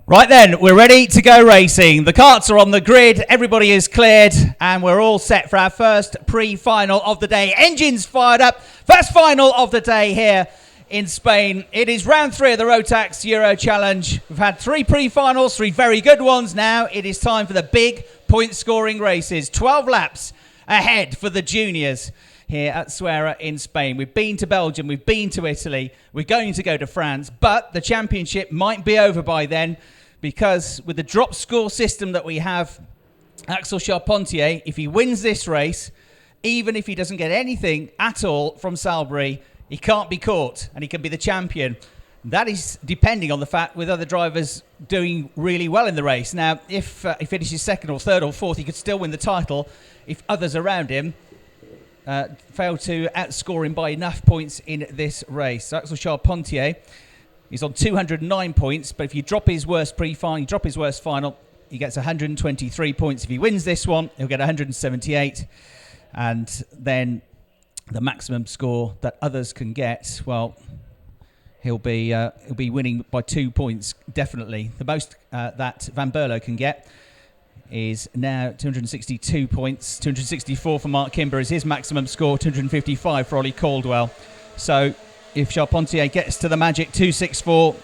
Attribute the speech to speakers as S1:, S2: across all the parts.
S1: Right then, we're ready to go racing. The karts are on the grid, everybody is cleared, and we're all set for our first pre-final of the day. Engines fired up, first final of the day here in Spain. It is round 3 of the Rotax Euro Challenge. We've had 3 pre-finals, 3 very good ones. Now it is time for the big point-scoring races. 12 laps ahead for the juniors here at Zuera in Spain. We've been to Belgium, we've been to Italy, we're going to go to France, but the championship might be over by then, because with the drop score system that we have, Axel Charpentier, if he wins this race, even if he doesn't get anything at all from Salisbury, he can't be caught and he can be the champion. That is depending on the fact with other drivers doing really well in the race. Now, if he finishes second or third or fourth, he could still win the title if others around him fail to outscore him by enough points in this race. So Axel Charpentier, he's on 209 points, but if you drop his worst pre-final, you drop his worst final, he gets 123 points. If he wins this one, he'll get 178. And then the maximum score that others can get, well, he'll be winning by 2 points, definitely. The most that Van Berlo can get is now 262 points. 264 for Mark Kimber is his maximum score, 255 for Ollie Caldwell. So if Charpentier gets to the magic 264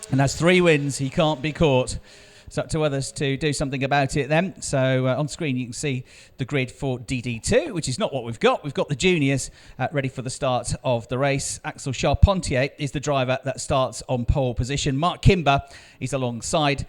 S1: and has 3 wins, he can't be caught. It's up to others to do something about it then. So on screen you can see the grid for DD2, which is not what we've got. We've got the juniors ready for the start of the race. Axel Charpentier is the driver that starts on pole position. Mark Kimber is alongside,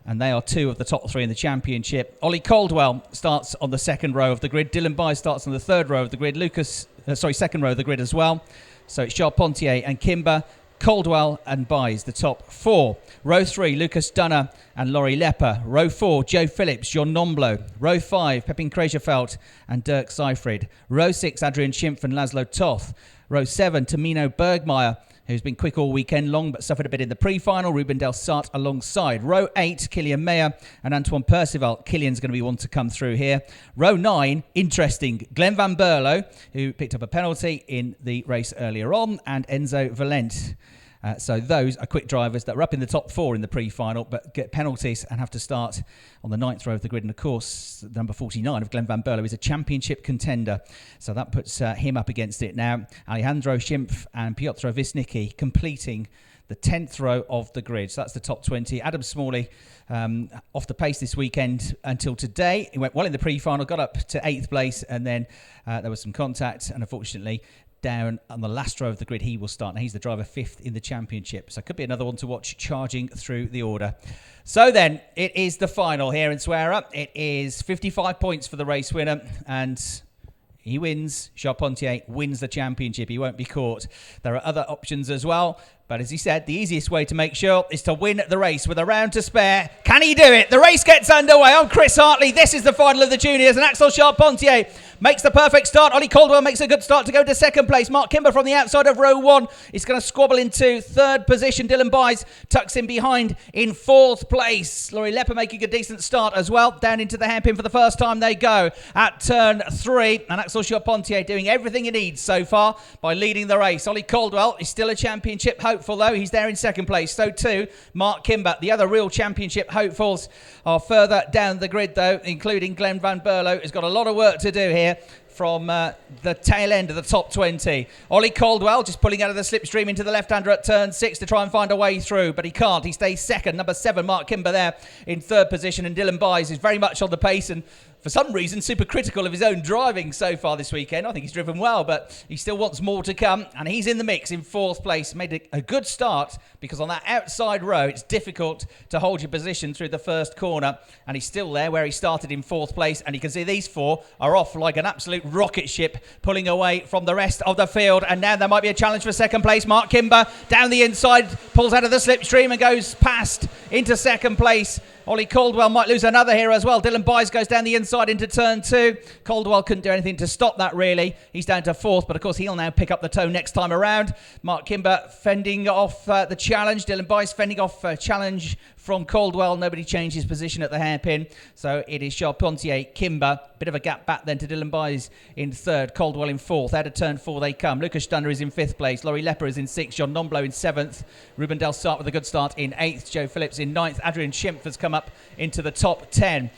S1: and they are 2 of the top 3 in the championship. Ollie Caldwell starts on the second row of the grid. Dylan Byes starts on the third row of the grid. Second row of the grid as well. So it's Charpentier and Kimber, Caldwell and Byes, the top 4. Row 3, Lucas Dunner and Laurie Lepper. Row 4, Joe Phillips, John Nomblo. Row 5, Pepin Kregerfeld and Dirk Seifried. Row 6, Adrian Schimpf and Laszlo Toth. Row 7, Tamino Bergmeier, who's been quick all weekend long but suffered a bit in the pre-final. Ruben Del Sart alongside. Row 8, Killian Mayer and Antoine Percival. Killian's going to be one to come through here. Row 9, interesting, Glenn Van Berlo, who picked up a penalty in the race earlier on, and Enzo Valent. So those are quick drivers that are up in the top 4 in the pre-final but get penalties and have to start on the 9th row of the grid. And of course, the number 49 of Glenn Van Berlo is a championship contender. So that puts him up against it now. Alejandro Schimpf and Piotr Wisnicki completing the 10th row of the grid. So that's the top 20. Adam Smalley off the pace this weekend until today. He went well in the pre-final, got up to 8th place, and then there was some contact, and unfortunately down on the last row of the grid he will start. Now he's the driver 5th in the championship, so it could be another one to watch charging through the order. So then it is the final here in Zuera. It is 55 points for the race winner, and he wins. Charpentier wins the championship. He won't be caught. There are other options as well, but as he said, the easiest way to make sure is to win the race with a round to spare. Can he do it? The race gets underway. I'm Chris Hartley. This is the final of the juniors, and Axel Charpentier makes the perfect start. Ollie Caldwell makes a good start to go to second place. Mark Kimber from the outside of row 1 is going to squabble into third position. Dylan Byes tucks in behind in 4th place. Laurie Lepper making a decent start as well. Down into the hairpin for the first time they go at turn 3. And Axel Charpentier doing everything he needs so far by leading the race. Ollie Caldwell is still a championship hopeful though. He's there in second place. So too Mark Kimber. The other real championship hopefuls are further down the grid though, including Glenn Van Berlo, who's got a lot of work to do here from the tail end of the top 20. Ollie Caldwell just pulling out of the slipstream into the left-hander at turn 6 to try and find a way through, but he can't. He stays second. Number 7, Mark Kimber there in third position, and Dylan Byes is very much on the pace and for some reason super critical of his own driving so far this weekend. I think he's driven well, but he still wants more to come, and he's in the mix in 4th place. Made a good start because on that outside row it's difficult to hold your position through the first corner, and he's still there where he started in 4th place, and you can see these 4 are off like an absolute rocket ship pulling away from the rest of the field. And now there might be a challenge for second place. Mark Kimber down the inside pulls out of the slipstream and goes past into second place. Ollie Caldwell might lose another here as well. Dylan Byes goes down the inside inside into turn 2. Caldwell couldn't do anything to stop that, really. He's down to 4th, but of course he'll now pick up the toe next time around. Mark Kimber fending off the challenge. Dylan Bice fending off challenge from Caldwell. Nobody changed his position at the hairpin. So it is Charpentier, Kimber. Bit of a gap back then to Dylan Bice in 3rd. Caldwell in 4th. Out of turn 4 they come. Lucas Stunner is in 5th place. Laurie Lepper is in 6th. John Nomblo in 7th. Ruben Del Start with a good start in 8th. Joe Phillips in 9th. Adrian Schimpf has come up into the top 10.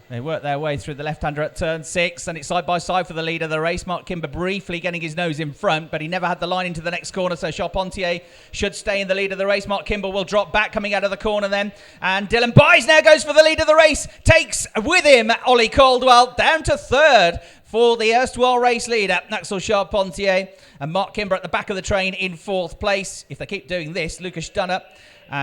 S1: They work their way through the left-hander at turn 6, and it's side-by-side for the lead of the race. Mark Kimber briefly getting his nose in front, but he never had the line into the next corner, so Charpentier should stay in the lead of the race. Mark Kimber will drop back coming out of the corner then, and Dylan Bice now goes for the lead of the race. Takes with him Ollie Caldwell down to 3rd for the erstwhile race leader, Axel Charpentier, and Mark Kimber at the back of the train in 4th place. If they keep doing this, Lucas Stunner,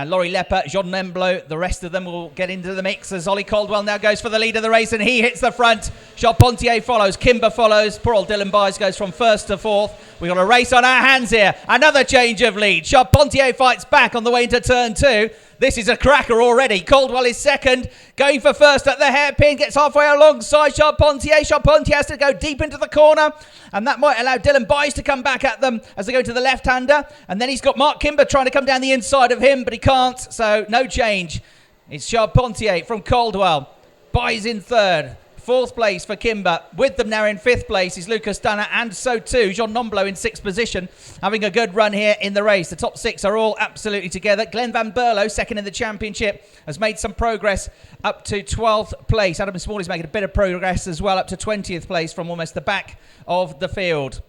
S1: Laurie Lepper, Jean Nemblo, the rest of them will get into the mix as Ollie Caldwell now goes for the lead of the race and he hits the front. Charpentier follows, Kimber follows, poor old Dylan Bice goes from 1st to 4th. We've got a race on our hands here. Another change of lead. Charpentier fights back on the way into turn 2. This is a cracker already. Caldwell is 2nd, going for 1st at the hairpin, gets halfway alongside Charpentier. Charpentier has to go deep into the corner, and that might allow Dylan Bice to come back at them as they go to the left-hander. And then he's got Mark Kimber trying to come down the inside of him, but he can't, so no change. It's Charpentier from Caldwell. Bice in 3rd. 4th place for Kimber. With them now in 5th place is Lucas Dunner, and so too Jean Nomblo in 6th position, having a good run here in the race. The top 6 are all absolutely together. Glenn Van Berlo, 2nd in the championship, has made some progress up to 12th place. Adam Small is making a bit of progress as well, up to 20th place from almost the back of the field.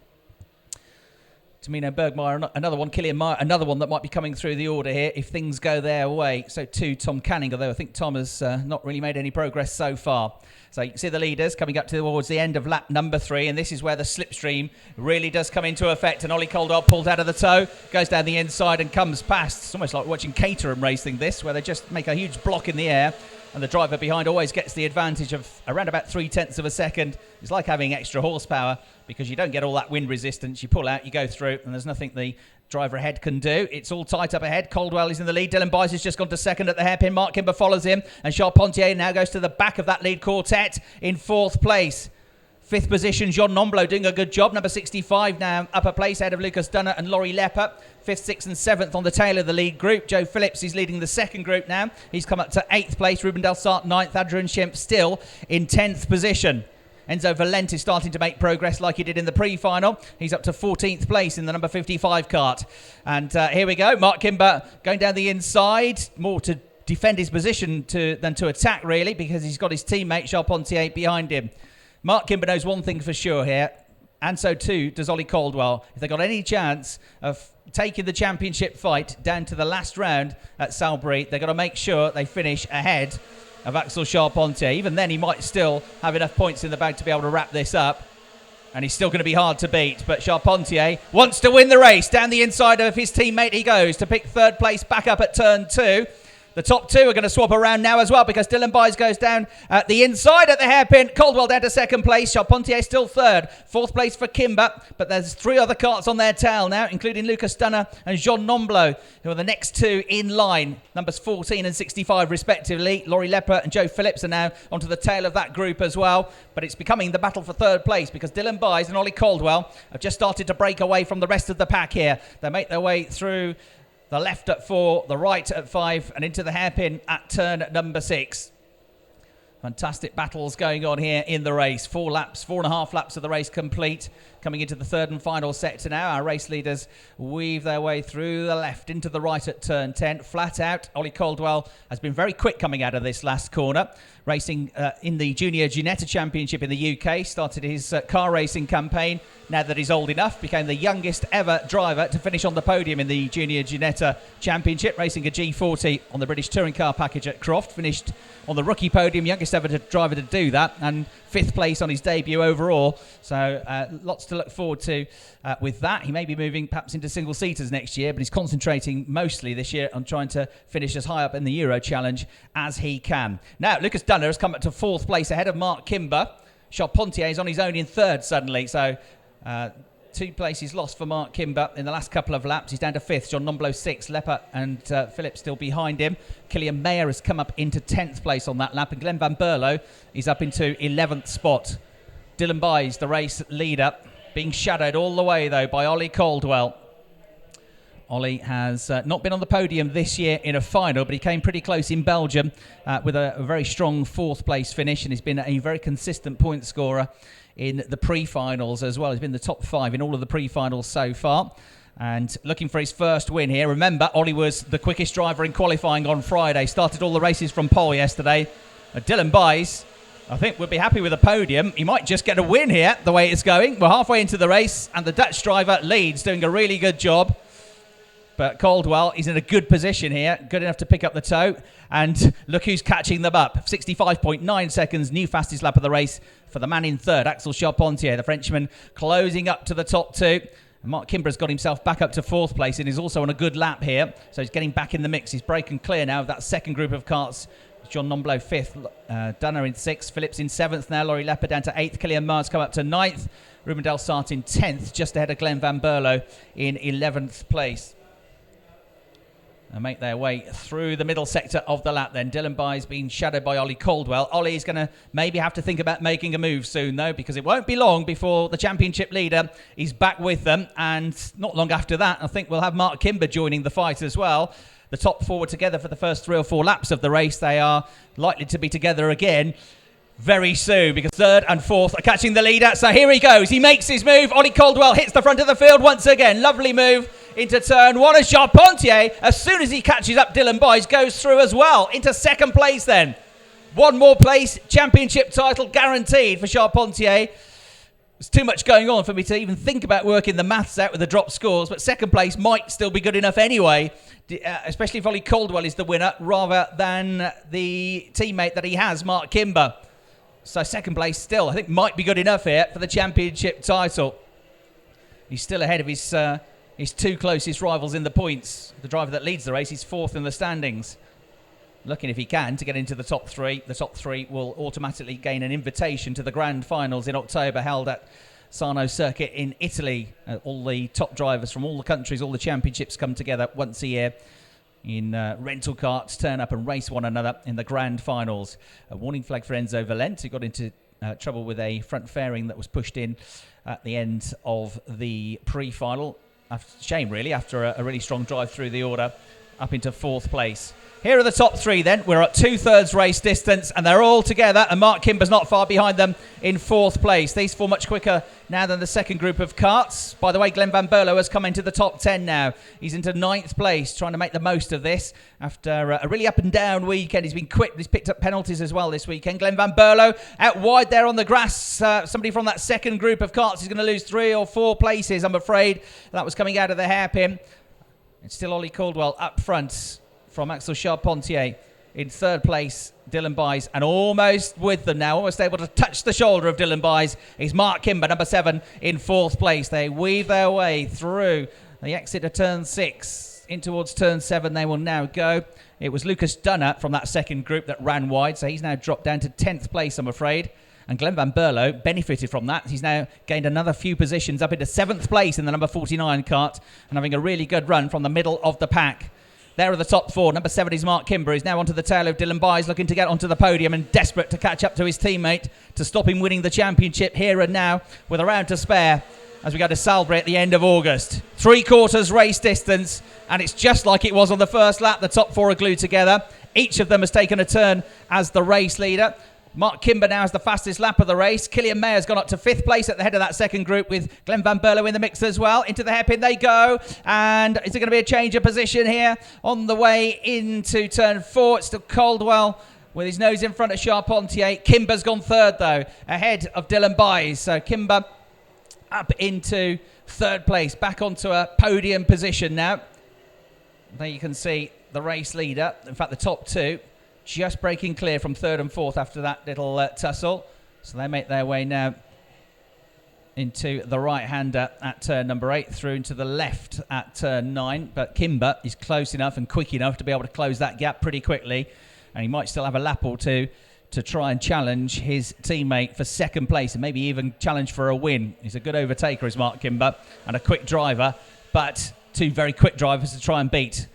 S1: Tamino Bergmeyer, another one. Killian Meyer, another one that might be coming through the order here if things go their way. So too Tom Canning, although I think Tom has not really made any progress so far. So you can see the leaders coming up towards the end of lap number 3, and this is where the slipstream really does come into effect. And Ollie Caldwell pulls out of the toe, goes down the inside and comes past. It's almost like watching Caterham racing this, where they just make a huge block in the air, and the driver behind always gets the advantage of around about 0.3 of a second. It's like having extra horsepower because you don't get all that wind resistance. You pull out, you go through, and there's nothing the driver ahead can do. It's all tight up ahead. Caldwell is in the lead. Dylan Bice has just gone to 2nd at the hairpin. Mark Kimber follows him, and Charpentier now goes to the back of that lead quartet in 4th place. 5th position, Jean Nomblo doing a good job. Number 65 now, upper place ahead of Lucas Dunner and Laurie Lepper. 5th, 6th and 7th on the tail of the lead group. Joe Phillips is leading the 2nd group now. He's come up to 8th place. Ruben Del Start 9th. Adrian Schimpf still in 10th position. Enzo Valente is starting to make progress like he did in the pre-final. He's up to 14th place in the number 55 cart. And here we go. Mark Kimber going down the inside, more to defend his position than to attack, really, because he's got his teammate Charpentier behind him. Mark Kimber knows one thing for sure here, and so too does Ollie Caldwell. If they've got any chance of taking the championship fight down to the last round at Salisbury, they've got to make sure they finish ahead of Axel Charpentier. Even then, he might still have enough points in the bag to be able to wrap this up, and he's still going to be hard to beat. But Charpentier wants to win the race. Down the inside of his teammate he goes to pick 3rd place back up at turn 2. The top 2 are going to swap around now as well because Dylan Bice goes down at the inside at the hairpin. Caldwell down to 2nd place. Charpentier still 3rd. 4th place for Kimber. But there's 3 other carts on their tail now, including Lucas Dunner and Jean Nomblo, who are the next 2 in line. Numbers 14 and 65 respectively. Laurie Lepper and Joe Phillips are now onto the tail of that group as well. But it's becoming the battle for 3rd place because Dylan Bice and Ollie Caldwell have just started to break away from the rest of the pack here. They make their way through the left at 4, the right at 5, and into the hairpin at turn number 6. Fantastic battles going on here in the race. 4.5 laps of the race complete. Coming into the 3rd and final sector now. Our race leaders weave their way through the left into the right at turn 10. Flat out, Ollie Caldwell has been very quick coming out of this last corner. Racing in the Junior Ginetta Championship in the UK. Started his car racing campaign. Now that he's old enough, became the youngest ever driver to finish on the podium in the Junior Ginetta Championship, racing a G40 on the British Touring Car package at Croft. Finished on the rookie podium, youngest ever driver to do that, and 5th place on his debut overall. So lots to look forward to with that. He may be moving perhaps into single-seaters next year, but he's concentrating mostly this year on trying to finish as high up in the Euro Challenge as he can. Now, Lucas Dunner has come up to 4th place ahead of Mark Kimber. Charpentier is on his own in 3rd suddenly, so 2 places lost for Mark Kimber in the last couple of laps. He's down to 5th. John Nomblo 6th. Lepper and Phillips still behind him. Killian Mayer has come up into 10th place on that lap. And Glenn Van Berlo is up into 11th spot. Dylan Byes, the race leader, being shadowed all the way, though, by Ollie Caldwell. Ollie has not been on the podium this year in a final, but he came pretty close in Belgium with a very strong 4th place finish, and he's been a very consistent point scorer in the pre-finals as well. He's been the top 5 in all of the pre-finals so far, and looking for his first win here. Remember, Ollie was the quickest driver in qualifying on Friday, started all the races from pole yesterday. Dylan Byes, I think, would be happy with a podium. He might just get a win here, the way it's going. We're halfway into the race, and the Dutch driver leads, doing a really good job. But Caldwell is in a good position here, good enough to pick up the toe. And look who's catching them up. 65.9 seconds, new fastest lap of the race for the man in 3rd, Axel Charpentier, the Frenchman, closing up to the top 2. And Mark Kimber's got himself back up to 4th place and is also on a good lap here. So he's getting back in the mix. He's breaking clear now of that second group of karts. John Nomblo 5th, Dunner in 6th, Phillips in 7th now, Laurie Lepper down to 8th, Killian Mars come up to 9th, Ruben Delsart in 10th, just ahead of Glenn Van Berlo in 11th place. And make their way through the middle sector of the lap then. Dylan Byes being shadowed by Ollie Caldwell. Ollie's going to maybe have to think about making a move soon, though, because it won't be long before the championship leader is back with them. And not long after that, I think we'll have Mark Kimber joining the fight as well. The top 4 were together for the first 3 or 4 laps of the race. They are likely to be together again very soon, because 3rd and 4th are catching the leader. So here he goes. He makes his move. Ollie Caldwell hits the front of the field once again. Lovely move into turn 1 as Charpentier, as soon as he catches up Dylan Byes, goes through as well into 2nd place then. 1 more place, championship title guaranteed for Charpentier. There's too much going on for me to even think about working the maths out with the drop scores, but 2nd place might still be good enough anyway, especially if Ollie Caldwell is the winner rather than the teammate that he has, Mark Kimber. So 2nd place still, I think, might be good enough here for the championship title. He's still ahead of his 2 closest rivals in the points. The driver that leads the race is 4th in the standings. Looking if he can to get into the top 3. The top 3 will automatically gain an invitation to the grand finals in October, held at Sarno Circuit in Italy. All the top drivers from all the countries, all the championships come together once a year in rental carts, turn up and race one another in the grand finals. A warning flag for Enzo Valente, who got into trouble with a front fairing that was pushed in at the end of the pre-final. Shame, really, after a really strong drive through the order, up into 4th place. Here are the top 3 then. We're at 2/3 race distance, and they're all together, and Mark Kimber's not far behind them in 4th place. These 4 much quicker now than the second group of karts. By the way, Glenn Van Berlo has come into the top 10 now. He's into 9th place, trying to make the most of this. After a really up and down weekend, he's been quick. He's picked up penalties as well this weekend. Glenn Van Berlo out wide there on the grass. Somebody from that second group of karts is going to lose 3 or 4 places, I'm afraid. That was coming out of the hairpin. It's still Ollie Caldwell up front from Axel Charpentier. In 3rd place, Dylan Byes, and almost with them now, almost able to touch the shoulder of Dylan Byes, is Mark Kimber, number 7, in 4th place. They weave their way through the exit of turn 6. In towards turn 7 they will now go. It was Lucas Dunner from that second group that ran wide, so he's now dropped down to 10th place, I'm afraid. And Glenn Van Berlo benefited from that. He's now gained another few positions up into 7th place in the number 49 kart, and having a really good run from the middle of the pack. There are the top 4. Number 7 is Mark Kimber. He's now onto the tail of Dylan Byes, looking to get onto the podium and desperate to catch up to his teammate to stop him winning the championship here and now with a round to spare as we go to Salisbury at the end of August. 3/4 race distance, and it's just like it was on the first lap. The top 4 are glued together. Each of them has taken a turn as the race leader. Mark Kimber now has the fastest lap of the race. Killian Mayer's gone up to 5th place at the head of that second group with Glenn Van Berlo in the mix as well. Into the hairpin they go. And is there going to be a change of position here on the way into turn 4? It's still Caldwell with his nose in front of Charpentier. Kimber's gone 3rd, though, ahead of Dylan Byes. So Kimber up into 3rd place, back onto a podium position now. There you can see the race leader. In fact, the top 2. Just breaking clear from 3rd and 4th after that little tussle. So they make their way now into the right-hander at turn number 8, through into the left at turn 9. But Kimber is close enough and quick enough to be able to close that gap pretty quickly. And he might still have a lap or 2 to try and challenge his teammate for second place and maybe even challenge for a win. He's a good overtaker, is Mark Kimber, and a quick driver, but two very quick drivers to try and beat.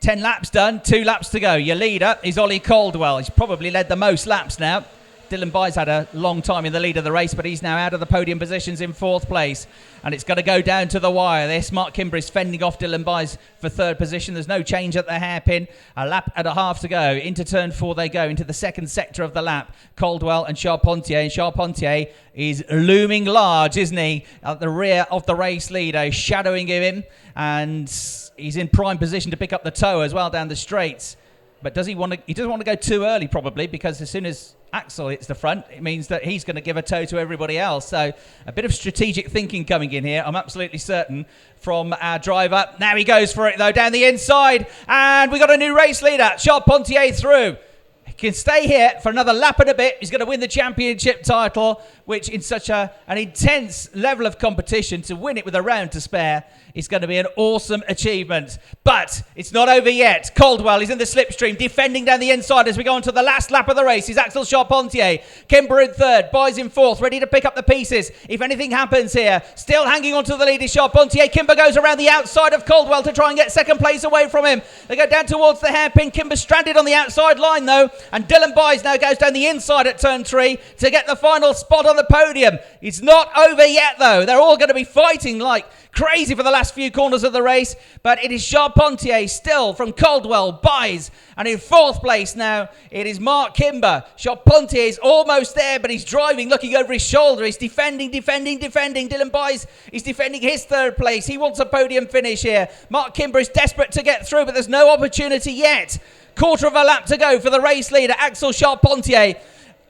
S1: 10 laps done, 2 laps to go. Your leader is Ollie Caldwell. He's probably led the most laps now. Dylan Byes had a long time in the lead of the race, but he's now out of the podium positions in 4th place. And it's going to go down to the wire. This Mark Kimber is fending off Dylan Byes for 3rd position. There's no change at the hairpin. A lap and a half to go. Into turn 4 they go, into the second sector of the lap. Caldwell and Charpentier. And Charpentier is looming large, isn't he? At the rear of the race leader, shadowing him. And he's in prime position to pick up the tow as well down the straights. But does he want to? He doesn't want to go too early, probably, because as soon as Axel hits the front, it means that he's going to give a tow to everybody else. So a bit of strategic thinking coming in here, I'm absolutely certain, from our driver. Now he goes for it, though, down the inside. And we got a new race leader, Charpentier through. He can stay here for another lap and a bit. He's going to win the championship title, which in such an intense level of competition, to win it with a round to spare is going to be an awesome achievement. But it's not over yet. Caldwell is in the slipstream, defending down the inside as we go on to the last lap of the race. Is Axel Charpentier. Kimber in 3rd, Byes in 4th, ready to pick up the pieces if anything happens here. Still hanging on to the lead is Charpentier. Kimber goes around the outside of Caldwell to try and get second place away from him. They go down towards the hairpin. Kimber stranded on the outside line, though. And Dylan Byes now goes down the inside at turn 3 to get the final spot on the podium. It's not over yet, though. They're all going to be fighting like crazy for the last few corners of the race, but it is Charpentier still from Caldwell, Byes, and in 4th place now it is Mark Kimber. Charpentier is almost there, but he's driving, looking over his shoulder. He's defending. Dylan Byes is defending his 3rd place. He wants a podium finish here. Mark Kimber is desperate to get through, but there's no opportunity yet. Quarter of a lap to go for the race leader, Axel Charpentier.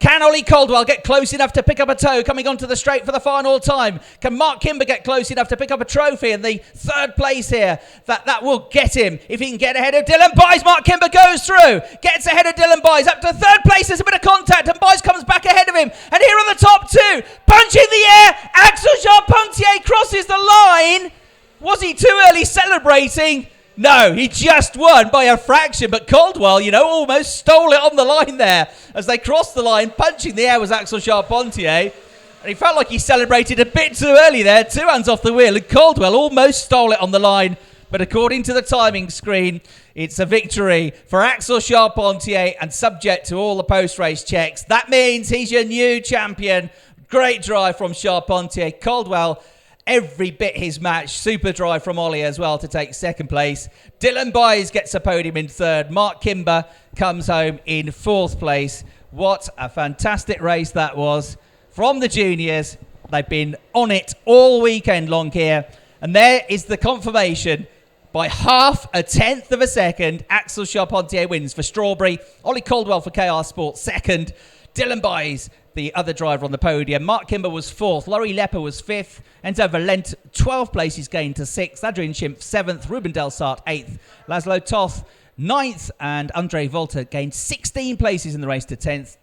S1: Can Ollie Caldwell get close enough to pick up a tow coming onto the straight for the final time? Can Mark Kimber get close enough to pick up a trophy in the 3rd place here? That will get him if he can get ahead of Dylan Byes. Mark Kimber goes through, gets ahead of Dylan Byes up to 3rd place. There's a bit of contact and Byes comes back ahead of him. And here on the top 2, punch in the air. Axel Charpentier crosses the line. Was he too early celebrating? No, he just won by a fraction, but Caldwell, almost stole it on the line there. As they crossed the line, punching the air was Axel Charpentier. And he felt like he celebrated a bit too early there, 2 hands off the wheel, and Caldwell almost stole it on the line. But according to the timing screen, it's a victory for Axel Charpentier, and subject to all the post-race checks. That means he's your new champion. Great drive from Charpentier. Caldwell, every bit his match. Super drive from Ollie as well to take 2nd place. Dylan Byes gets a podium in 3rd. Mark Kimber comes home in 4th place. What a fantastic race that was from the juniors. They've been on it all weekend long here. And there is the confirmation. By 0.5 of a second, Axel Charpentier wins for Strawberry. Ollie Caldwell for KR Sport 2nd. Dylan Byes, the other driver on the podium. Mark Kimber was 4th. Laurie Lepper was 5th. Enzo Valent, 12th place. He's gained to 6th. Adrian Schimpf, 7th. Ruben Delsart, 8th. Laszlo Toth, 9th. And Andre Volta gained 16 places in the race to 10th.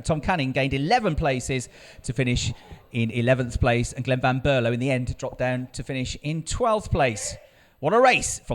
S1: Tom Canning gained 11 places to finish in 11th place. And Glenn Van Berlo, in the end, dropped down to finish in 12th place. What a race from